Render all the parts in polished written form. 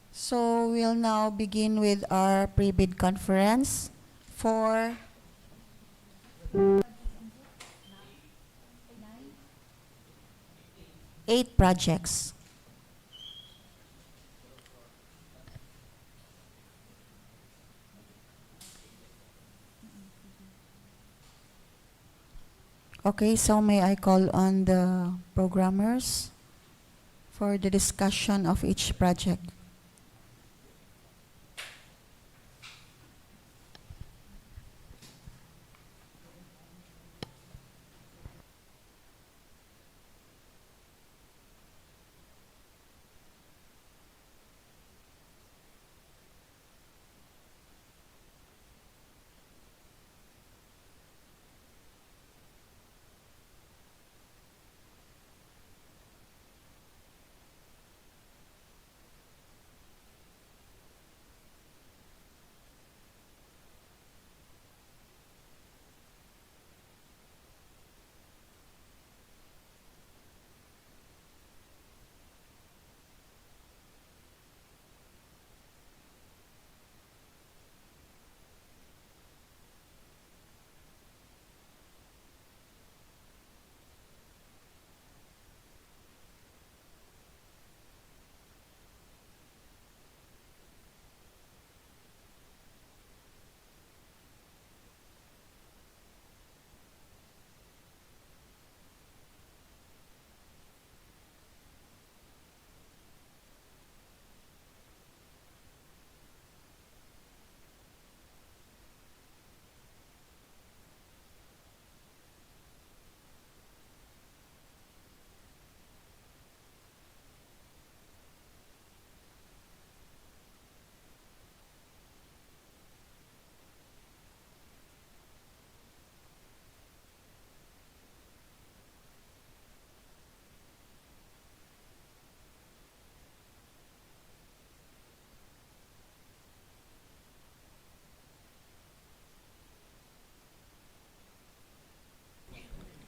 So we'll now begin with our pre-bid conference for eight projects. Okay, so may I call on the programmers for the discussion of each project.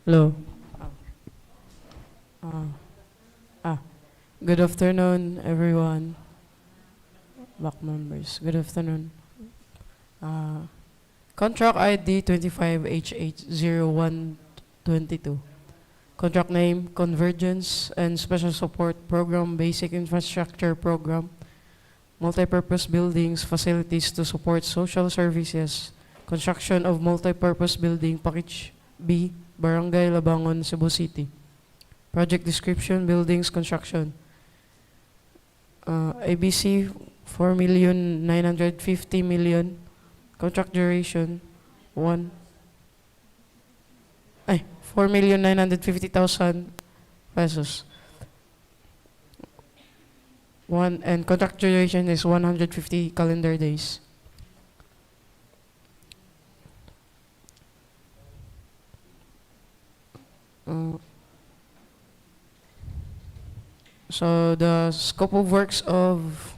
Hello. Uh, ah, Good afternoon, everyone. Back members. Good afternoon. Contract ID 25H80122. Contract name Convergence and Special Support Program Basic Infrastructure Program. Multipurpose buildings, facilities to support social services. Construction of multipurpose building Package B, Barangay Labangon, Cebu City. Project description, buildings, construction. ABC 4,950,000. Contract duration 4,950,000 pesos. And contract duration is 150 calendar days. So the scope of works of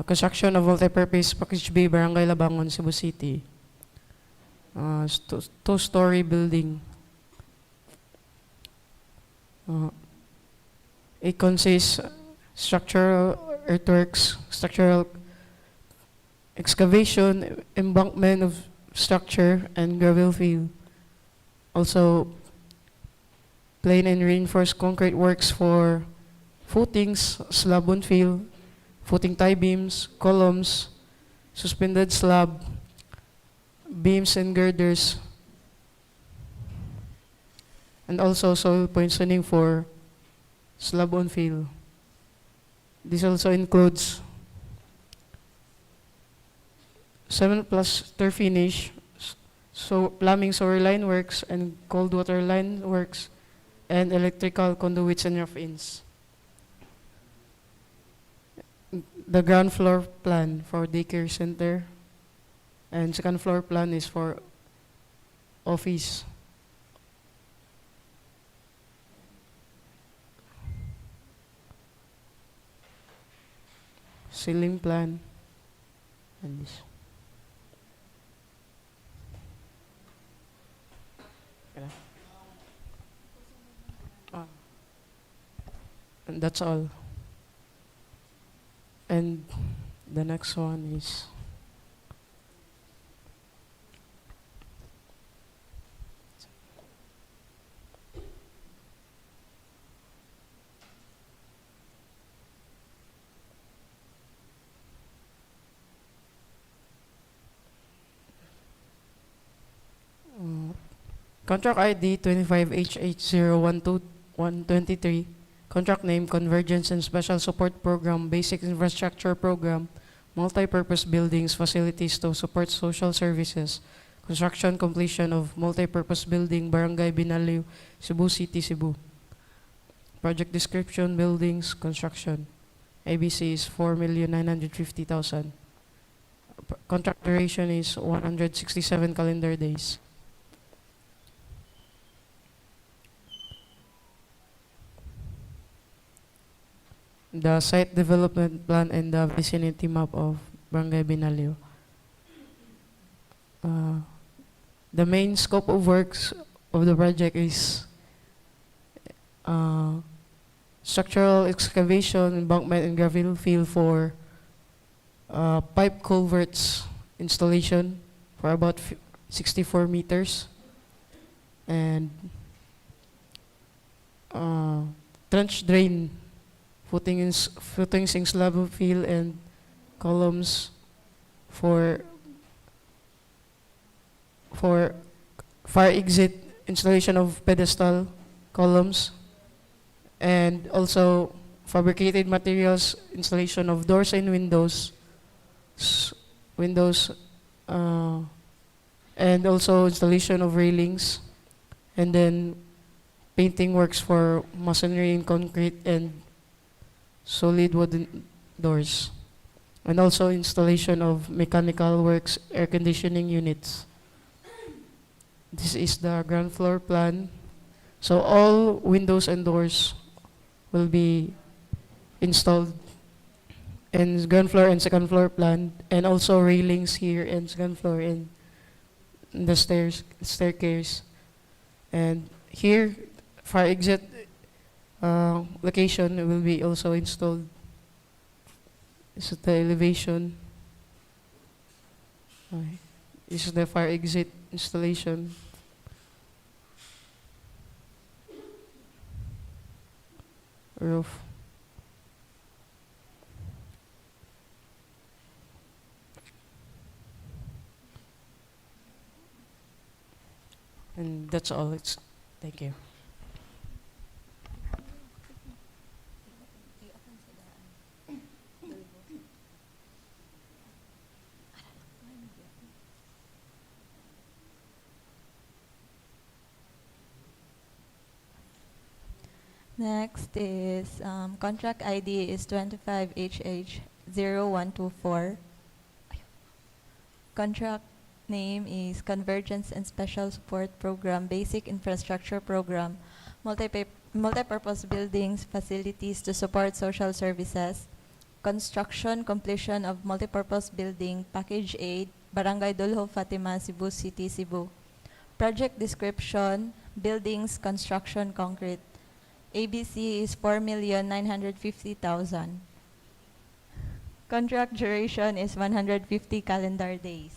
construction of multipurpose Package B, Barangay Labangon, Cebu City. Two-story building. It consists structural earthworks, structural excavation, embankment of structure, and gravel fill. Also, plain and reinforced concrete works for footings, slab on fill, footing tie beams, columns, suspended slab, beams and girders, and also soil poisoning for slab on fill. This also includes 7+ turf finish, so plumbing sewer line works and cold water line works, and electrical conduits and rough-ins. The ground floor plan for daycare center, and second floor plan is for office. Ceiling plan, and this. And that's all. And the next one is contract ID 25HH012123, contract name Convergence and Special Support Program, Basic Infrastructure Program, Multi-Purpose Buildings, Facilities to Support Social Services, construction completion of multi-purpose building, Barangay Binaliw, Cebu City, Cebu. Project description, buildings, construction. ABC is 4,950,000. Contract duration is 167 calendar days. The site development plan and the vicinity map of Barangay Binaliw. The main scope of works of the project is structural excavation, embankment, and gravel fill for pipe culverts installation for about 64 meters, and trench drain footings in slab fill and columns for fire exit, installation of pedestal columns, and also fabricated materials, installation of doors and windows, and also installation of railings, and then painting works for masonry in concrete and solid wooden doors, and also installation of mechanical works, air conditioning units. This is the ground floor plan. So all windows and doors will be installed in ground floor and second floor plan, and also railings here and second floor and the staircase. And here, fire exit location will be also installed. This is the elevation. This is the fire exit installation. Roof. And that's all. Thank you. Next is contract ID is 25HH0124. Contract name is Convergence and Special Support Program, Basic Infrastructure Program, Multi-Purpose Buildings, Facilities to Support Social Services, Construction Completion of Multi-Purpose Building, Package 8, Barangay Dulho Fatima, Cebu City, Cebu. Project description, buildings, construction, concrete. ABC is 4,950,000. Contract duration is 150 calendar days.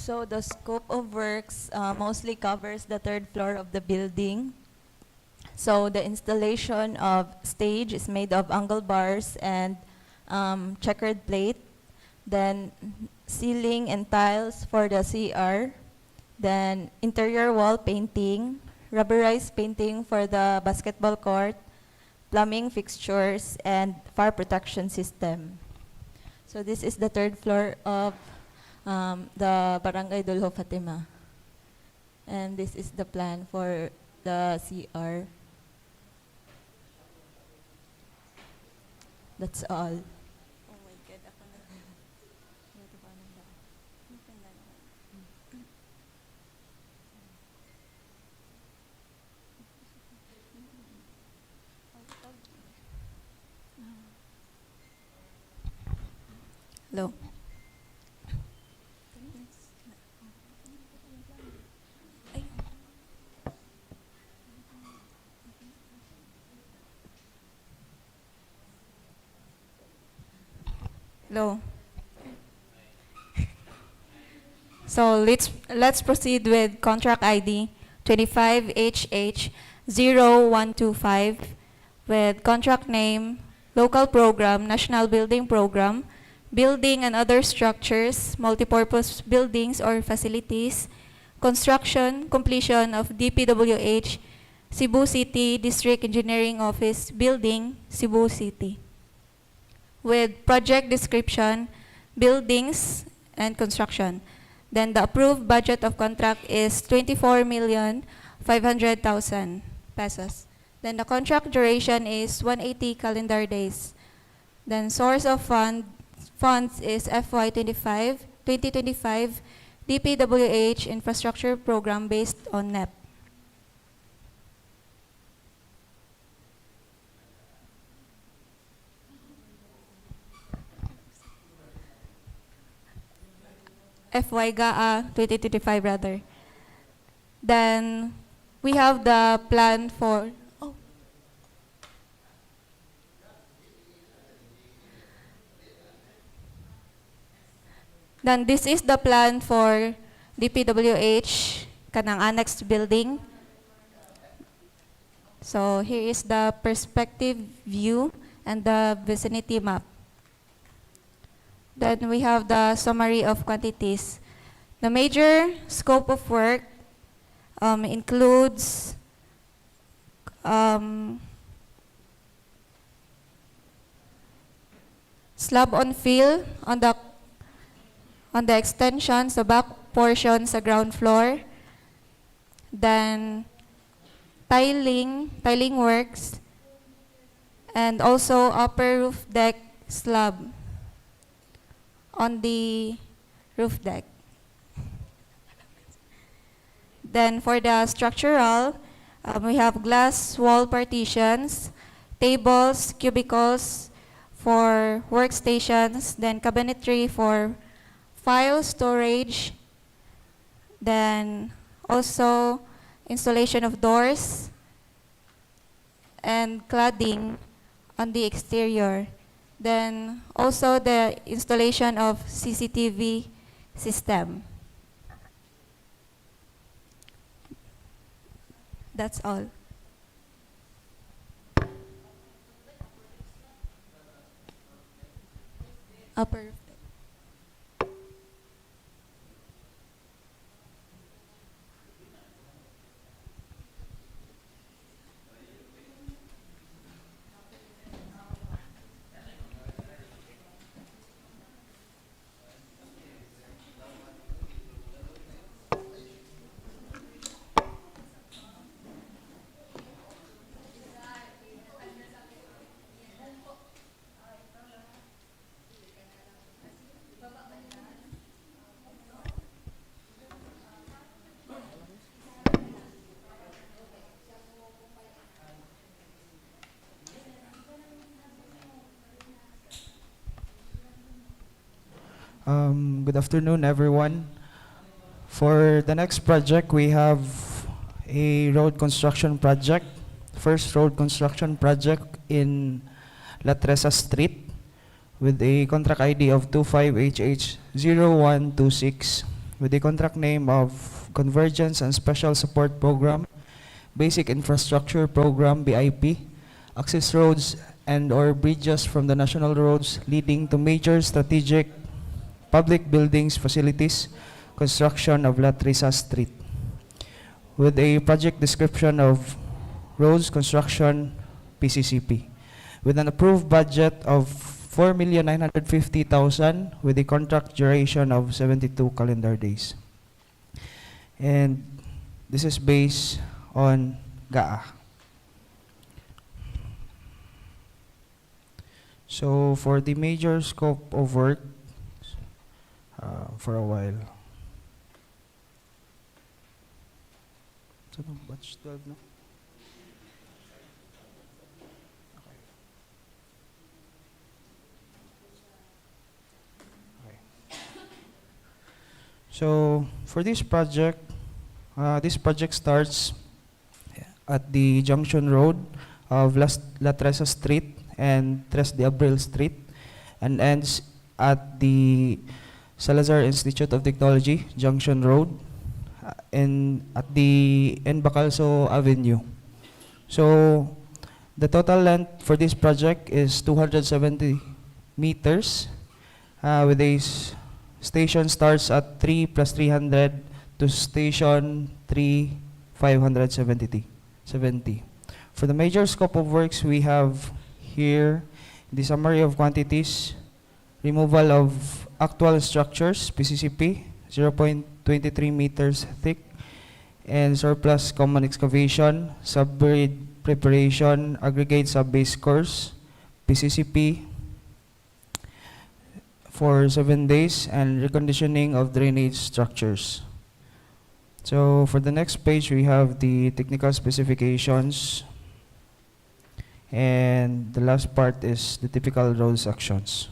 So the scope of works mostly covers the third floor of the building. So the installation of stage is made of angle bars and checkered plate. Then ceiling and tiles for the CR. Then interior wall painting, rubberized painting for the basketball court, plumbing fixtures, and fire protection system. So this is the third floor of the Barangay Dulho Fatima. And this is the plan for the CR. That's all. Oh my God, ako na. Low. Low. So let's proceed with contract ID 25HH0125 with contract name Local Program, National Building Program, Building and Other Structures, Multipurpose Buildings or Facilities, Construction, Completion of DPWH Cebu City District Engineering Office Building, Cebu City. With project description, buildings, and construction. Then the approved budget of contract is 24,500,000 pesos. Then the contract duration is 180 calendar days. Then source of funds is FY 2025 DPWH Infrastructure Program based on NEP. FY GAA 2025 rather. Then we have the plan for Then this is the plan for DPWH kanang annexed building. So here is the perspective view and the vicinity map. Then we have the summary of quantities. The major scope of work includes slab on fill on the extension, sa back portion sa ground floor. Then tiling works, and also upper roof deck slab on the roof deck. Then for the structural, we have glass wall partitions, tables, cubicles for workstations, then cabinetry for file storage, then also installation of doors and cladding on the exterior. Then also the installation of CCTV system. That's all. Upper. Good afternoon, everyone. For the next project, we have a road construction project. First road construction project in La Tresa Street with a contract ID of 25HH0126 with the contract name of Convergence and Special Support Program, Basic Infrastructure Program, BIP, access roads and or bridges from the national roads leading to major strategic public buildings, facilities, construction of La Tresa Street, with a project description of roads construction PCCP, with an approved budget of 4,950,000 with a contract duration of 72 calendar days. And this is based on GAA. So for the major scope of work, for a while. So, batch 12 no? So for this project starts at the junction road of La Tresa Street and Tres de Abril Street and ends at the Salazar Institute of Technology Junction Road at the Bacalso Avenue. So the total length for this project is 270 meters with a station starts at 3 plus 300 to station 3 570. For the major scope of works, we have here the summary of quantities, removal of actual structures, PCCP, 0.23 meters thick, and surplus common excavation, subgrade preparation, aggregate sub-base course, PCCP, for 7 days, and reconditioning of drainage structures. So for the next page, we have the technical specifications, and the last part is the typical road sections.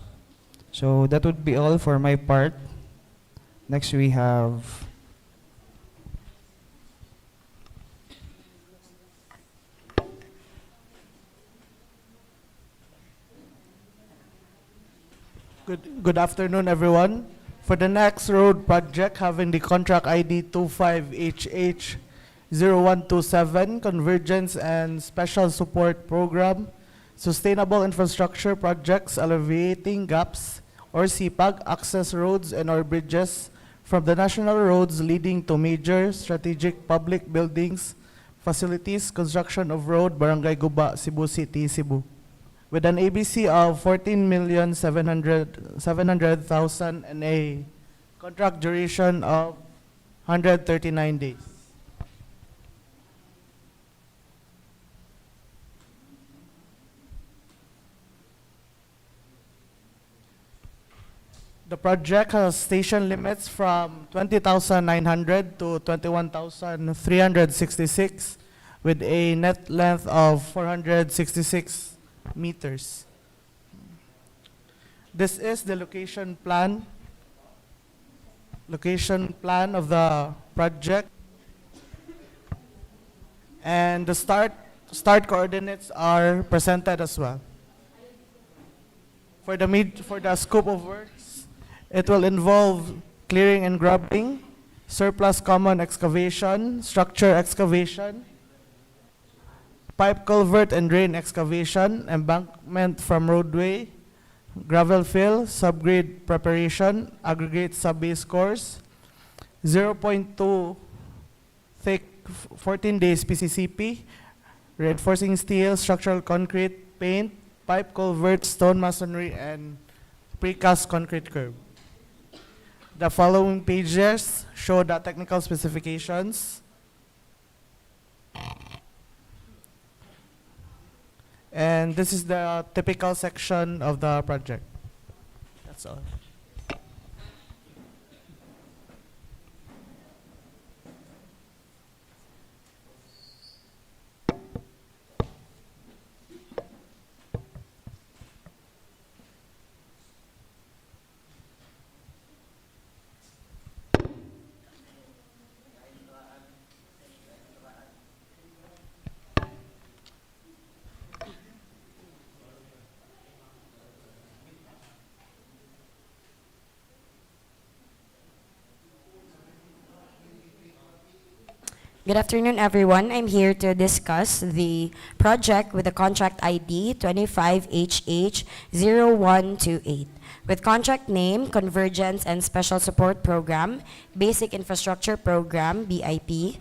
So that would be all for my part. Next we have Good afternoon, everyone. For the next road project having the contract ID 25HH0127, Convergence and Special Support Program, Sustainable Infrastructure Projects Alleviating Gaps, or SIPAG, access roads and or bridges from the national roads leading to major strategic public buildings, facilities, construction of road, Barangay Guba, Cebu City, Cebu, with an ABC of 14,700,000 and a contract duration of 139 days. The project has station limits from 20,900 to 21,366 with a net length of 466 meters. This is the location plan of the project, and the start coordinates are presented as well. For the scope of works, it will involve clearing and grubbing, surplus common excavation, structure excavation, pipe culvert and drain excavation, embankment from roadway, gravel fill, subgrade preparation, aggregate sub-base course, 0.2 thick 14 days PCCP, reinforcing steel, structural concrete, paint, pipe culvert, stone masonry, and precast concrete curb. The following pages show the technical specifications. And this is the typical section of the project. That's all. Good afternoon, everyone. I'm here to discuss the project with the contract ID 25HH0128. With contract name, Convergence and Special Support Program, Basic Infrastructure Program, BIP,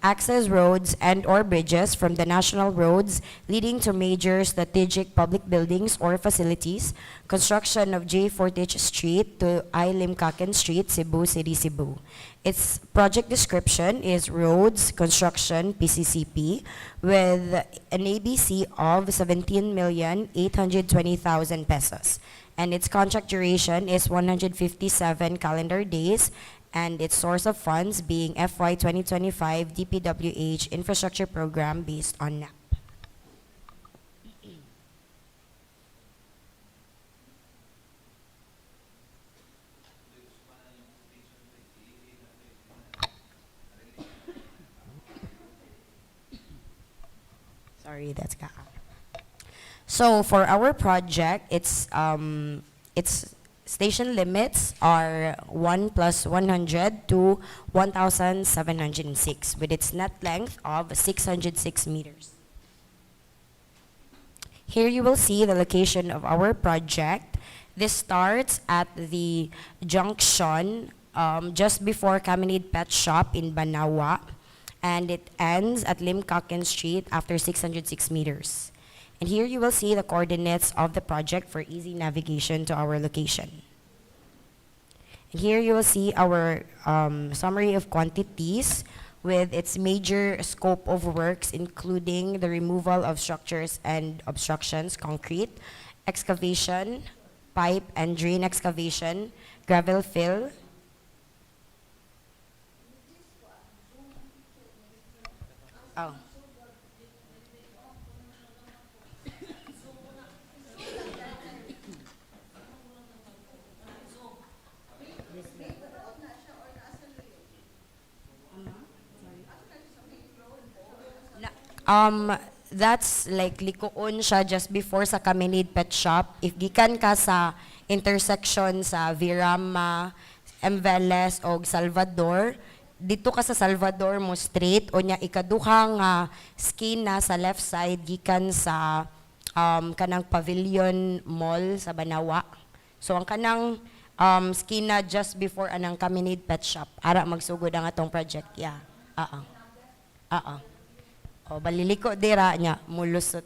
access roads and or bridges from the national roads leading to major strategic public buildings or facilities, construction of J. Fortich Street to I. Limcaken Street, Cebu City, Cebu. Its project description is roads construction PCCP with an ABC of 17,820,000 pesos. And its contract duration is 157 calendar days, and its source of funds being FY 2025 DPWH Infrastructure Program based on NAP. Sorry, that's ka. So for our project, its station limits are 1 plus 100 to 1,706 with its net length of 606 meters. Here you will see the location of our project. This starts at the junction just before Caminid Pet Shop in Banawa, and it ends at Limcaken Street after 606 meters. And here you will see the coordinates of the project for easy navigation to our location. And here you will see our summary of quantities with its major scope of works, including the removal of structures and obstructions, concrete, excavation, pipe and drain excavation, gravel fill, oh. That's like likoon siya just before sa Caminid Pet Shop. If gikan ka sa intersection sa Virama, Emveles o Salvador, dito ka sa Salvador mo straight o nya ikaduhang skina sa left side gikan sa kanang Pavilion Mall sa Banawa. So ang kanang skina just before anang Caminid Pet Shop. Ara magsugod ang atong project. Yeah. O, baliliko dira niya, mulusot.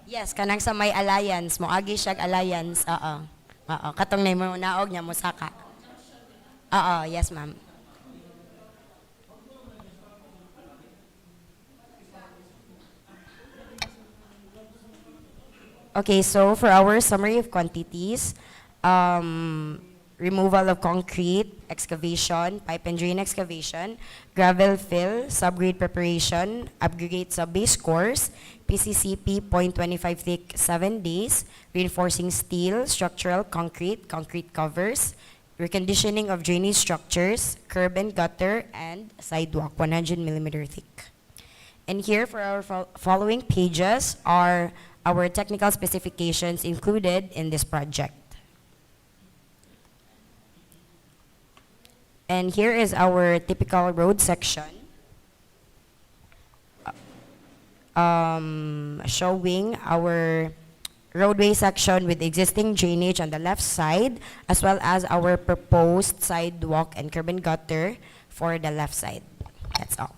Yes, kanang sa may alliance, mo agi siya alliance, katong na mo naog niya, musaka. Yes ma'am. Okay, so for our summary of quantities, removal of concrete, excavation, pipe and drain excavation, gravel fill, subgrade preparation, aggregate sub-base course, PCCP 0.25 thick 7 days, reinforcing steel, structural concrete, concrete covers, reconditioning of drainage structures, curb and gutter, and sidewalk 100 millimeter thick. And here for our following pages are our technical specifications included in this project. And here is our typical road section showing our roadway section with existing drainage on the left side, as well as our proposed sidewalk and curb and gutter for the left side. That's all.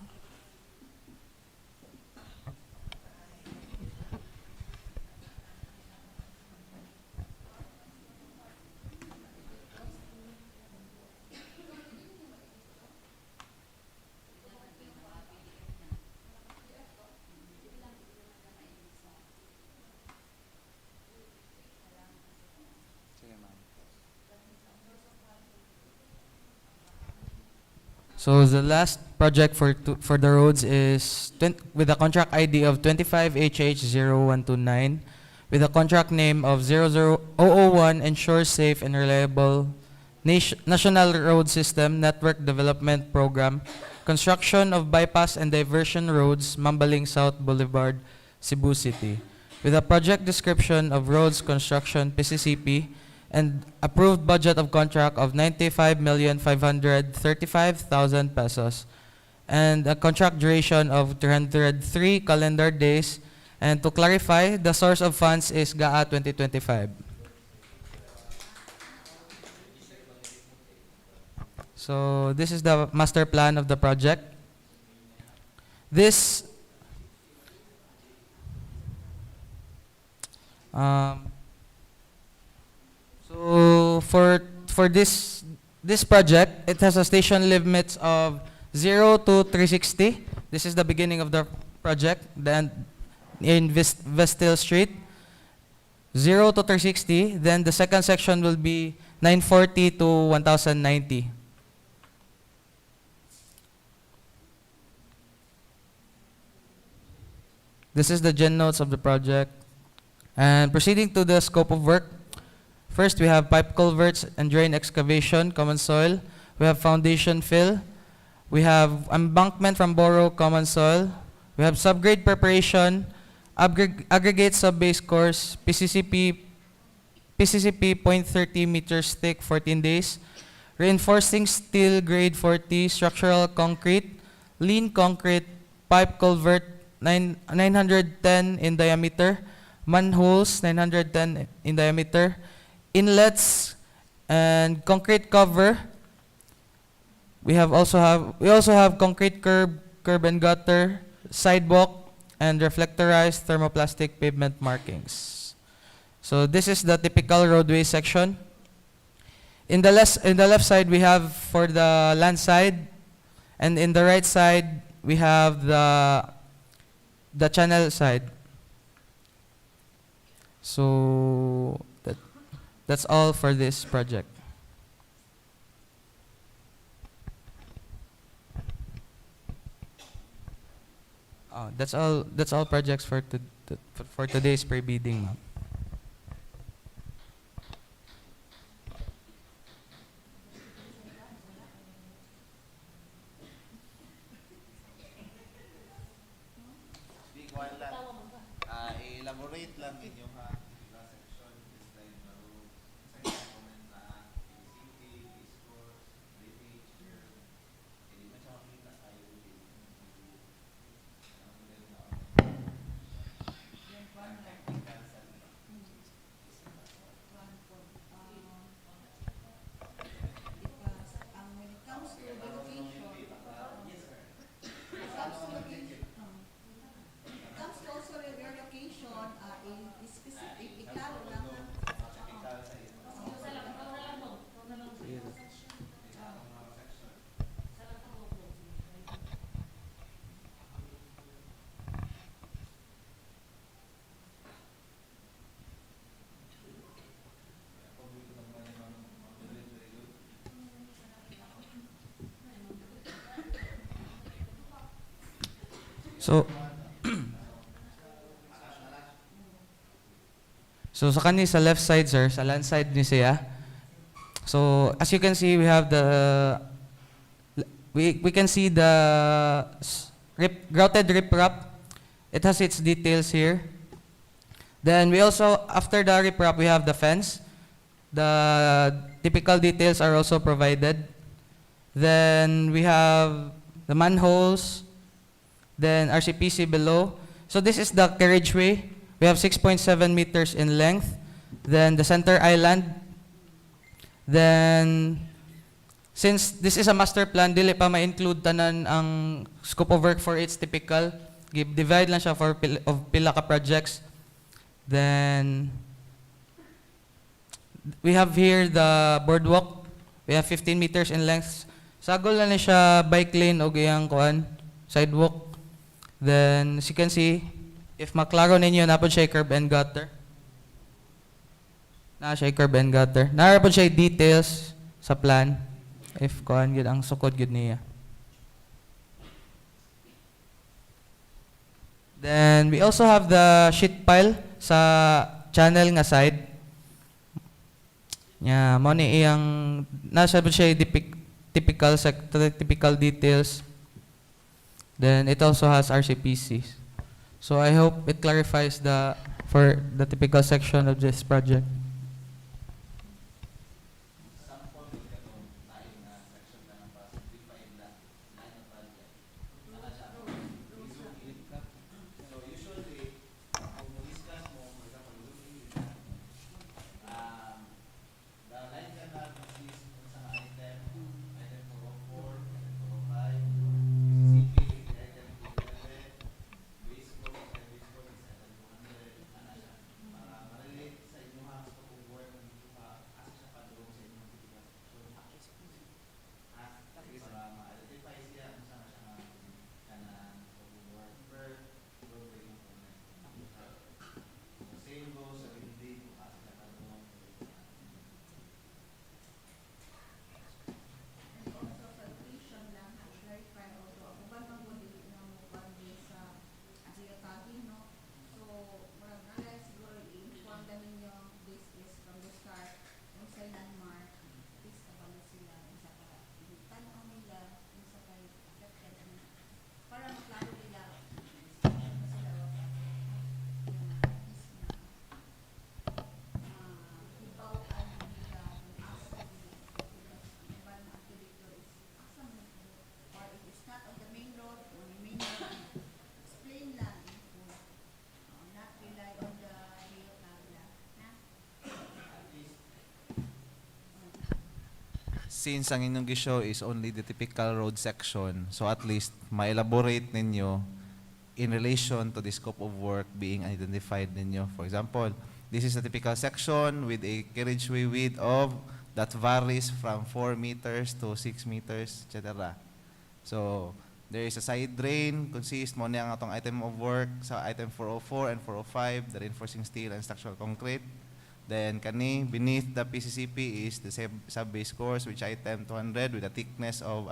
So the last project for the roads is with a contract ID of 25HH0129 with a contract name of 00001 Ensure Safe and Reliable National Road System Network Development Program, construction of bypass and diversion roads, Mambaling South Boulevard, Cebu City, with a project description of roads construction PCCP and approved budget of contract of 95,535,000 pesos and a contract duration of 303 calendar days. And to clarify, the source of funds is GAA 2025. So this is the master plan of the project. This so for this project, it has a station limits of 0 to 360. This is the beginning of the project. Then in Vestil Street, 0 to 360. Then the second section will be 940 to 1090. This is the gen notes of the project. And proceeding to the scope of work, First, we have pipe culverts and drain excavation, common soil. We have foundation fill. We have embankment from borough, common soil. We have subgrade preparation, aggregate sub-base course, PCCP 0.30 meters thick, 14 days. Reinforcing steel grade 40, structural concrete, lean concrete, pipe culvert 910 in diameter, manholes 910 in diameter, inlets and concrete cover. We also have concrete curb and gutter, sidewalk, and reflectorized thermoplastic pavement markings. So this is the typical roadway section. In the left side we have for the land side, and in the right side we have the channel side. So that's all for this project. That's all projects for today's pre-bidding, ma'am. I-elaborate lang inyong section this time sa comment na PCP, discourse, drainage, hindi man siya makita tayo So sa kanya sa left side, sir, sa land side ni siya. So as you can see, we have we can see the grouted riprap. It has its details here. Then we also, after the riprap, we have the fence. The typical details are also provided. Then we have the manholes. Then RCPC below. So this is the carriageway. We have 6.7 meters in length. Then the center island. Then, since this is a master plan, dili pa ma-include tanan ang scope of work for its typical. Divide lang siya for pila ka projects. Then, we have here the boardwalk. We have 15 meters in length. Sagol lang ni siya bike lane o gayang sidewalk. Then, as you can see, if maklaro ninyo, napon siya curb and gutter. Na siya curb and gutter. Narapon siya details sa plan. If kuhan gid ang sukod gid niya. Then, we also have the sheet pile sa channel nga side. Yeah, mo ni iyang nasa siya typical details. Then it also has RCPCs. So I hope it clarifies for the typical section of this project. since ang inyong gishow is only the typical road section, so at least ma-elaborate ninyo in relation to the scope of work being identified ninyo. For example, this is a typical section with a carriageway width of that varies from 4 meters to 6 meters, etc. So, there is a side drain, consist mo niya ang atong item of work sa item 404 and 405, the reinforcing steel and structural concrete. Then, kani, beneath the PCCP is the sub-base course, which item 200 with a thickness of,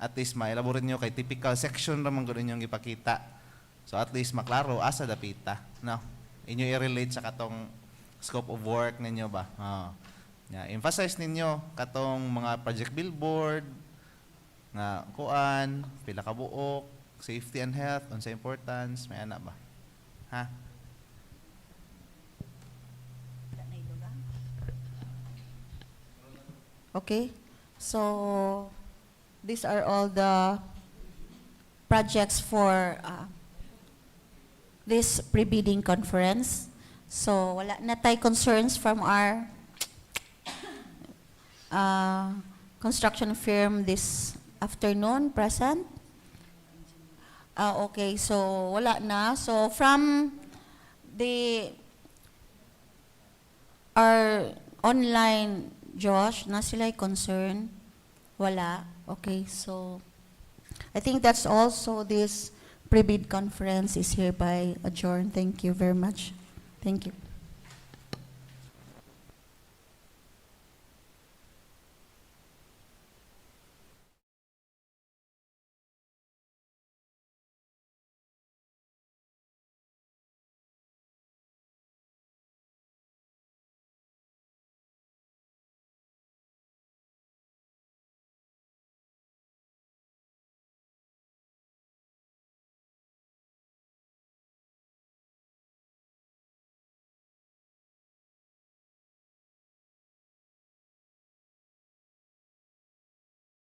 at least ma-elaborate nyo kay typical section naman gano'n yung ipakita. So, at least maklaro, asa dapita. No? Inyo i-relate sa katong scope of work ninyo ba? Yeah, emphasize ninyo katong mga project billboard, nga kuan, pila ka buok, safety and health, unsa importance, may ana ba? Ha? Okay, so these are all the projects for this pre-bidding conference. So wala na tayo concerns from our construction firm this afternoon, present. Okay, so wala na. So from our online Josh, na sila'y concern? Wala. Okay, so I think that's all. So this pre-bid conference is hereby adjourned. Thank you very much. Thank you.